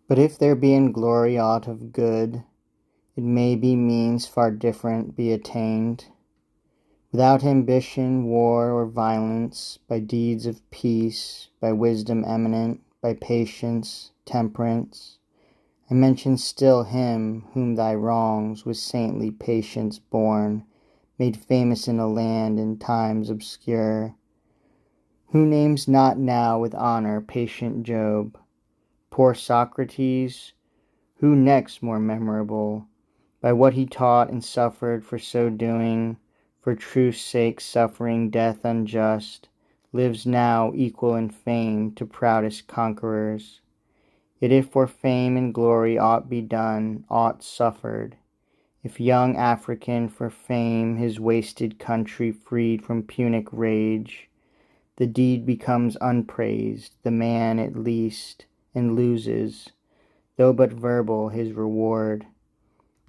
But if there be in glory aught of good, it may be means far different be attained, without ambition, war, or violence, by deeds of peace, by wisdom eminent, by patience, temperance. I mention still him whom thy wrongs with saintly patience borne made famous in a land in times obscure. Who names not now with honor patient Job, poor Socrates? Who next more memorable, by what he taught and suffered for so doing, for truth's sake suffering death unjust, lives now equal in fame to proudest conquerors? Yet if for fame and glory aught be done, aught suffered, if young African for fame his wasted country freed from Punic rage, the deed becomes unpraised, the man at least, and loses, though but verbal, his reward.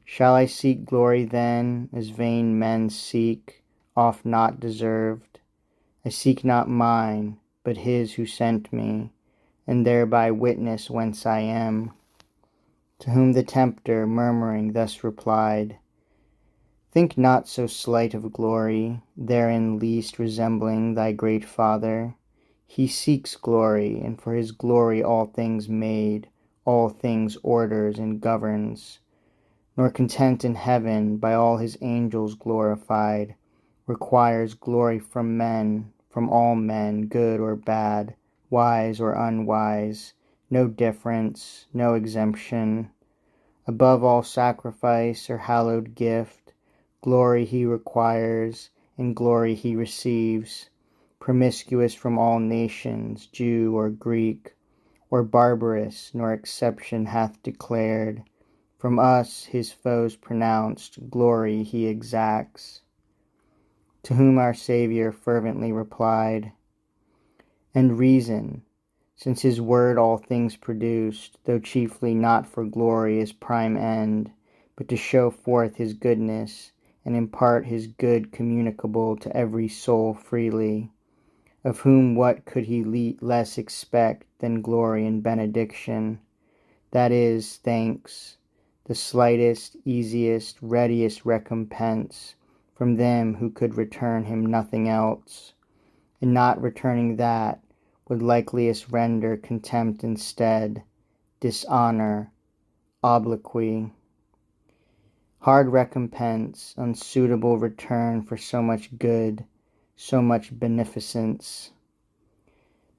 Shall I seek glory then, as vain men seek, oft not deserved? I seek not mine, but his who sent me, and thereby witness whence I am. To whom the tempter, murmuring, thus replied, think not so slight of glory, therein least resembling thy great Father. He seeks glory, and for his glory all things made, all things orders and governs, nor content in heaven, by all his angels glorified, requires glory from men, from all men, good or bad, wise or unwise, no difference, no exemption. Above all sacrifice or hallowed gift, glory he requires, and glory he receives, promiscuous from all nations, Jew or Greek, or barbarous, nor exception hath declared. From us, his foes pronounced, glory he exacts. To whom our Saviour fervently replied, and reason, since his word all things produced, though chiefly not for glory as prime end, but to show forth his goodness, and impart his good communicable to every soul freely, of whom what could he less expect than glory and benediction, that is, thanks, the slightest, easiest, readiest recompense from them who could return him nothing else, and not returning that, would likeliest render contempt instead, dishonor, obloquy, hard recompense, unsuitable return for so much good, so much beneficence.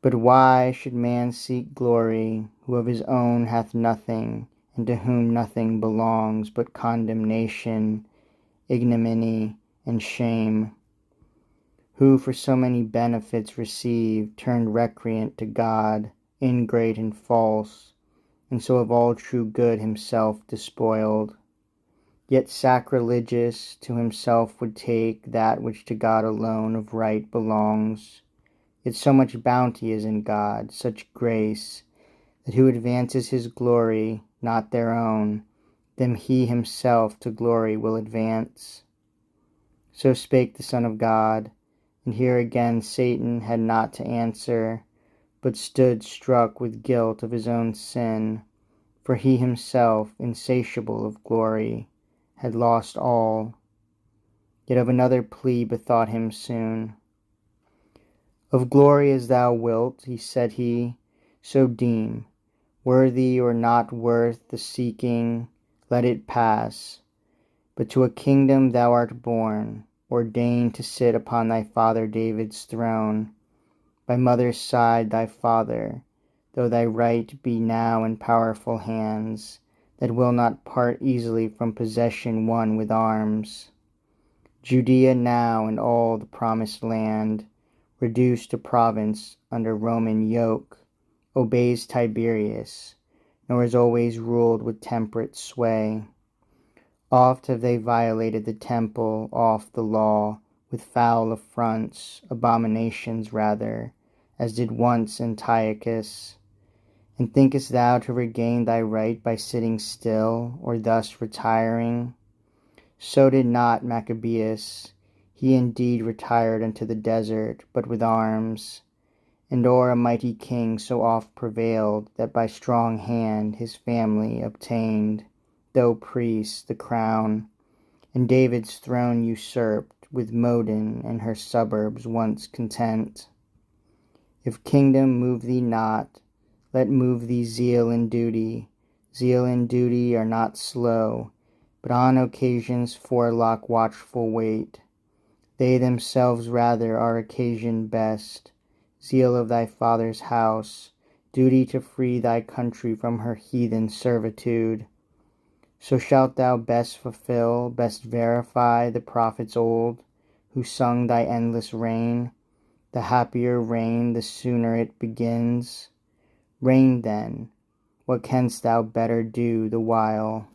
But why should man seek glory, who of his own hath nothing, and to whom nothing belongs but condemnation, ignominy, and shame? Who for so many benefits received, turned recreant to God, ingrate and false, and so of all true good himself despoiled. Yet sacrilegious, to himself would take that which to God alone of right belongs. Yet so much bounty is in God, such grace, that who advances his glory, not their own, them he himself to glory will advance. So spake the Son of God, and here again Satan had not to answer, but stood struck with guilt of his own sin, for he himself, insatiable of glory, had lost all. Yet of another plea bethought him soon. Of glory as thou wilt, said he, so deem, worthy or not worth the seeking, let it pass. But to a kingdom thou art born, ordained to sit upon thy father David's throne, by mother's side thy father, though thy right be now in powerful hands, that will not part easily from possession won with arms. Judea now and all the promised land, reduced to province under Roman yoke, obeys Tiberius, nor is always ruled with temperate sway. Oft have they violated the temple, oft the law, with foul affronts, abominations rather, as did once Antiochus. And thinkest thou to regain thy right by sitting still, or thus retiring? So did not Maccabeus. He indeed retired unto the desert, but with arms, and o'er a mighty king so oft prevailed, that by strong hand his family obtained, though priests, the crown, and David's throne usurped, with Modin and her suburbs once content. If kingdom move thee not, let move thee zeal and duty. Zeal and duty are not slow, but on occasions forelock watchful wait. They themselves rather are occasion best. Zeal of thy father's house, duty to free thy country from her heathen servitude. So shalt thou best fulfill, best verify the prophets old, who sung thy endless reign. The happier reign, the sooner it begins. Reign then, what canst thou better do the while?